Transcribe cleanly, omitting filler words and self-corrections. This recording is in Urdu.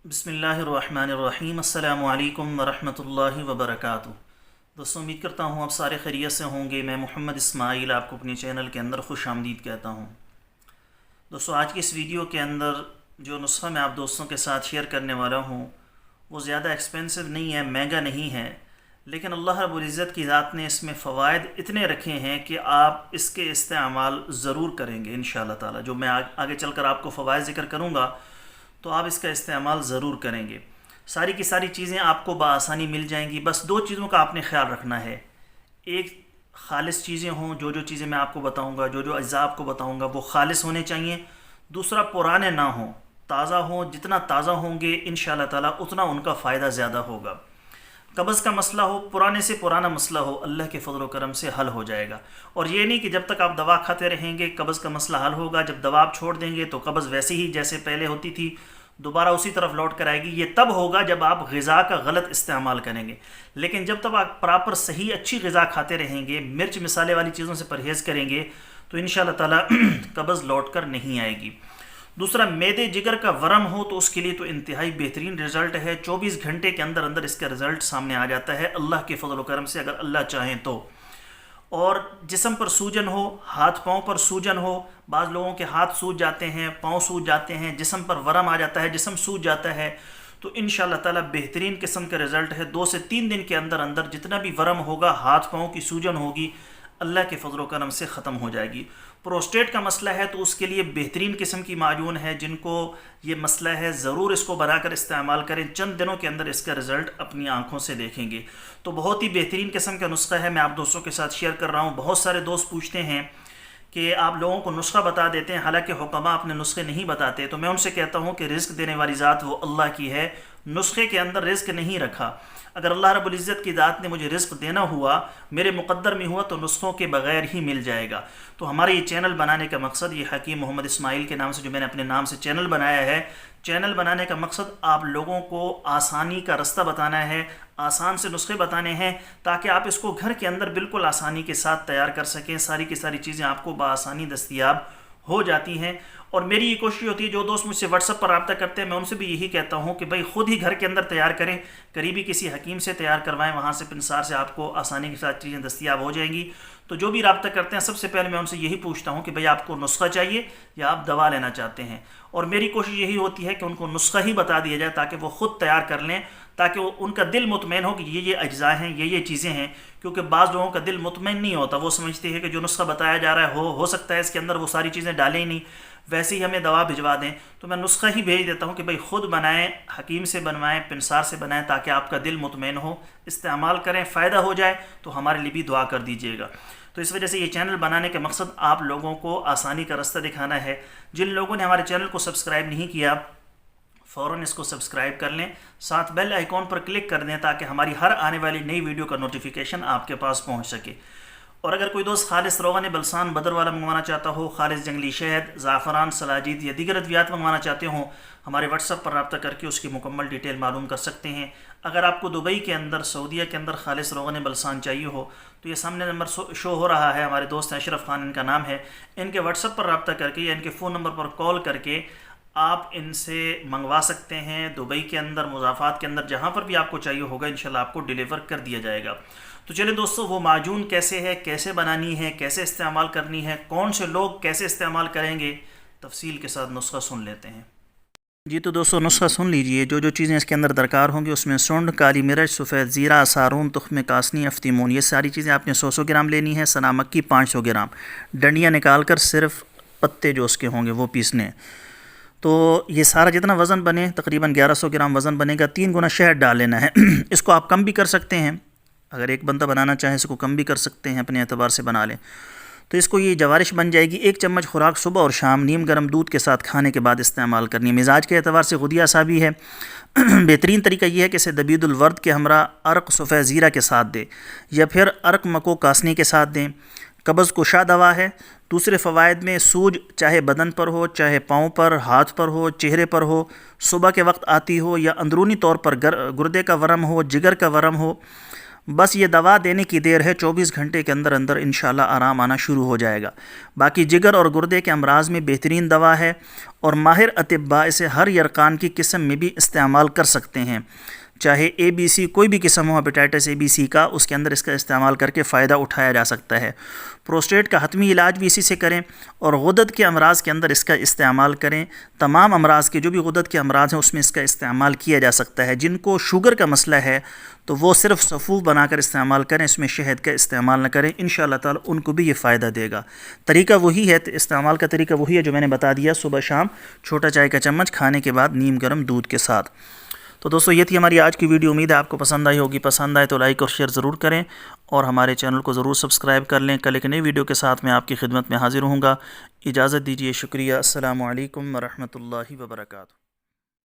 بسم اللہ الرحمن الرحیم السلام علیکم ورحمۃ اللہ وبرکاتہ۔ دوستوں، امید کرتا ہوں آپ سارے خیریت سے ہوں گے۔ میں محمد اسماعیل آپ کو اپنے چینل کے اندر خوش آمدید کہتا ہوں۔ دوستوں، آج کی اس ویڈیو کے اندر جو نسخہ میں آپ دوستوں کے ساتھ شیئر کرنے والا ہوں وہ زیادہ ایکسپینسو نہیں ہے، مہنگا نہیں ہے، لیکن اللہ رب العزت کی ذات نے اس میں فوائد اتنے رکھے ہیں کہ آپ اس کے استعمال ضرور کریں گے انشاءاللہ تعالی۔ جو میں آگے چل کر آپ کو فوائد ذکر کروں گا تو آپ اس کا استعمال ضرور کریں گے۔ ساری کی ساری چیزیں آپ کو بآسانی مل جائیں گی۔ بس دو چیزوں کا آپ نے خیال رکھنا ہے۔ ایک، خالص چیزیں ہوں، جو چیزیں میں آپ کو بتاؤں گا، جو اجزاء آپ کو بتاؤں گا وہ خالص ہونے چاہیے۔ دوسرا، پرانے نہ ہوں، تازہ ہوں۔ جتنا تازہ ہوں گے انشاءاللہ تعالی اتنا ان کا فائدہ زیادہ ہوگا۔ قبض کا مسئلہ ہو، پرانے سے پرانا مسئلہ ہو، اللہ کے فضل و کرم سے حل ہو جائے گا۔ اور یہ نہیں کہ جب تک آپ دوا کھاتے رہیں گے قبض کا مسئلہ حل ہوگا، جب دوا آپ چھوڑ دیں گے تو قبض ویسے ہی جیسے پہلے ہوتی تھی دوبارہ اسی طرف لوٹ کر آئے گی۔ یہ تب ہوگا جب آپ غذا کا غلط استعمال کریں گے، لیکن جب تک آپ پراپر صحیح اچھی غذا کھاتے رہیں گے، مرچ مسالے والی چیزوں سے پرہیز کریں گے تو انشاءاللہ تعالی قبض لوٹ کر نہیں آئے گی۔ دوسرا، معدے جگر کا ورم ہو تو اس کے لیے تو انتہائی بہترین رزلٹ ہے۔ 24 گھنٹے کے اندر اندر اس کا رزلٹ سامنے آ جاتا ہے اللہ کے فضل و کرم سے، اگر اللہ چاہیں تو۔ اور جسم پر سوجن ہو، ہاتھ پاؤں پر سوجن ہو، بعض لوگوں کے ہاتھ سوج جاتے ہیں، پاؤں سوج جاتے ہیں، جسم پر ورم آ جاتا ہے، جسم سوج جاتا ہے، تو انشاءاللہ تعالی بہترین قسم کا رزلٹ ہے۔ 2 سے 3 دن کے اندر اندر جتنا بھی ورم ہوگا، ہاتھ پاؤں کی سوجن ہوگی، اللہ کے فضل و کرم سے ختم ہو جائے گی۔ پروسٹیٹ کا مسئلہ ہے تو اس کے لیے بہترین قسم کی معجون ہے۔ جن کو یہ مسئلہ ہے ضرور اس کو بنا کر استعمال کریں، چند دنوں کے اندر اس کا رزلٹ اپنی آنکھوں سے دیکھیں گے۔ تو بہت ہی بہترین قسم کا نسخہ ہے، میں آپ دوستوں کے ساتھ شیئر کر رہا ہوں۔ بہت سارے دوست پوچھتے ہیں کہ آپ لوگوں کو نسخہ بتا دیتے ہیں، حالانکہ حکماء اپنے نسخے نہیں بتاتے، تو میں ان سے کہتا ہوں کہ رزق دینے والی ذات وہ اللہ کی ہے، نسخے کے اندر رزق نہیں رکھا۔ اگر اللہ رب العزت کی ذات نے مجھے رزق دینا ہوا، میرے مقدر میں ہوا، تو نسخوں کے بغیر ہی مل جائے گا۔ تو ہمارے یہ چینل بنانے کا مقصد، یہ حکیم محمد اسماعیل کے نام سے جو میں نے اپنے نام سے چینل بنایا ہے، چینل بنانے کا مقصد آپ لوگوں کو آسانی کا رستہ بتانا ہے، آسان سے نسخے بتانے ہیں، تاکہ آپ اس کو گھر کے اندر بالکل آسانی کے ساتھ تیار کر سکیں۔ ساری کی ساری چیزیں آپ کو بآسانی دستیاب ہو جاتی ہیں۔ اور میری یہ کوشش ہوتی ہے، جو دوست مجھ سے واٹس ایپ پر رابطہ کرتے ہیں میں ان سے بھی یہی کہتا ہوں کہ بھائی خود ہی گھر کے اندر تیار کریں، قریبی کسی حکیم سے تیار کروائیں، وہاں سے پنسار سے آپ کو آسانی کے ساتھ چیزیں دستیاب ہو جائیں گی۔ تو جو بھی رابطہ کرتے ہیں سب سے پہلے میں ان سے یہی پوچھتا ہوں کہ بھائی آپ کو نسخہ چاہیے یا آپ دوا لینا چاہتے ہیں، اور میری کوشش یہی ہوتی ہے کہ ان کو نسخہ ہی بتا دیا جائے تاکہ وہ خود تیار کر لیں، تاکہ ان کا دل مطمئن ہو کہ یہ اجزاء ہیں، یہ چیزیں ہیں۔ کیونکہ بعض لوگوں کا دل مطمئن نہیں ہوتا، وہ سمجھتے ہیں کہ جو نسخہ بتایا جا رہا ہے ہو سکتا ہے اس کے اندر وہ ساری چیزیں ڈالیں ہی نہیں، ویسے ہی ہمیں دوا بھجوا دیں۔ تو میں نسخہ ہی بھیج دیتا ہوں کہ بھائی خود بنائیں، حکیم سے بنوائیں، پنسار سے بنائیں، تاکہ آپ کا دل مطمئن ہو، استعمال کریں، فائدہ ہو جائے تو ہمارے لیے بھی دعا کر دیجیے گا۔ تو اس وجہ سے یہ چینل بنانے کا مقصد آپ لوگوں کو آسانی کا رستہ دکھانا ہے۔ جن لوگوں نے ہمارے چینل کو سبسکرائب نہیں کیا فوراً اس کو سبسکرائب کر لیں، ساتھ بیل آئیکن پر کلک کر دیں تاکہ ہماری ہر آنے والی نئی ویڈیو کا نوٹیفیکیشن آپ کے پاس پہنچ سکے۔ اور اگر کوئی دوست خالص روغن بلسان بدر والا منگوانا چاہتا ہو، خالص جنگلی شہد، زعفران، سلاجید یا دیگر ادویات منگوانا چاہتے ہوں، ہمارے واٹس ایپ پر رابطہ کر کے اس کی مکمل ڈیٹیل معلوم کر سکتے ہیں۔ اگر آپ کو دبئی کے اندر، سعودیہ کے اندر خالص روغن بلسان چاہیے ہو تو یہ سامنے نمبر شو ہو رہا ہے، ہمارے دوست اشرف خان ان کا نام ہے، ان کے واٹس ایپ پر رابطہ کر کے یا ان کے فون نمبر پر کال کر کے آپ ان سے منگوا سکتے ہیں۔ دبئی کے اندر، مضافات کے اندر، جہاں پر بھی آپ کو چاہیے ہوگا انشاءاللہ آپ کو ڈیلیور کر دیا جائے گا۔ تو چلیں دوستو، وہ معجون کیسے ہے، کیسے بنانی ہے، کیسے استعمال کرنی ہے، کون سے لوگ کیسے استعمال کریں گے، تفصیل کے ساتھ نسخہ سن لیتے ہیں۔ جی تو دوستو نسخہ سن لیجئے۔ جو چیزیں اس کے اندر درکار ہوں گی اس میں سونڈ، کالی مرچ، سفید زیرہ، سارون، تخم کاسنی، افتیمون، یہ ساری چیزیں آپ نے 100 گرام لینی ہے۔ سنا مکی 500 گرام، ڈنڈیاں نکال کر صرف پتے جو اس کے ہوں گے وہ پیسنے ہیں۔ تو یہ سارا جتنا وزن بنے تقریباً 1100 گرام وزن بنے گا۔ 3 گنا شہد ڈال لینا ہے۔ اس کو آپ کم بھی کر سکتے ہیں، اگر ایک بندہ بنانا چاہے اس کو کم بھی کر سکتے ہیں، اپنے اعتبار سے بنا لیں۔ تو اس کو یہ جوارش بن جائے گی۔ 1 چمچ خوراک صبح اور شام نیم گرم دودھ کے ساتھ کھانے کے بعد استعمال کرنی ہے۔ مزاج کے اعتبار سے غدیہ سابی ہے۔ بہترین طریقہ یہ ہے کہ اسے دبید الورد کے ہمراہ عرق سفید زیرہ کے ساتھ دیں، یا پھر عرق مکو کاسنی کے ساتھ دیں۔ قبض کشا دوا ہے۔ دوسرے فوائد میں سوج چاہے بدن پر ہو، چاہے پاؤں پر، ہاتھ پر ہو، چہرے پر ہو، صبح کے وقت آتی ہو، یا اندرونی طور پر گردے کا ورم ہو، جگر کا ورم ہو، بس یہ دوا دینے کی دیر ہے، 24 گھنٹے کے اندر اندر انشاءاللہ آرام آنا شروع ہو جائے گا۔ باقی جگر اور گردے کے امراض میں بہترین دوا ہے، اور ماہر اطباء اسے ہر یرقان کی قسم میں بھی استعمال کر سکتے ہیں، چاہے ABC کوئی بھی قسم ہو ہیپیٹائٹس ABC کا، اس کے اندر اس کا استعمال کر کے فائدہ اٹھایا جا سکتا ہے۔ پروسٹیٹ کا حتمی علاج بھی اسی سے کریں، اور غدد کے امراض کے اندر اس کا استعمال کریں۔ تمام امراض کے جو بھی غدد کے امراض ہیں اس میں اس کا استعمال کیا جا سکتا ہے۔ جن کو شوگر کا مسئلہ ہے تو وہ صرف سفوف بنا کر استعمال کریں، اس میں شہد کا استعمال نہ کریں، انشاءاللہ تعالی ان کو بھی یہ فائدہ دے گا۔ طریقہ وہی ہے، استعمال کا طریقہ وہی ہے جو میں نے بتا دیا، صبح شام چھوٹا چائے کا چمچ، کھانے کے بعد نیم گرم دودھ کے ساتھ۔ تو دوستو یہ تھی ہماری آج کی ویڈیو، امید ہے آپ کو پسند آئی ہوگی۔ پسند آئے تو لائک اور شیئر ضرور کریں، اور ہمارے چینل کو ضرور سبسکرائب کر لیں۔ کل ایک نئی ویڈیو کے ساتھ میں آپ کی خدمت میں حاضر ہوں گا۔ اجازت دیجیے، شکریہ، السلام علیکم ورحمۃ اللہ وبرکاتہ۔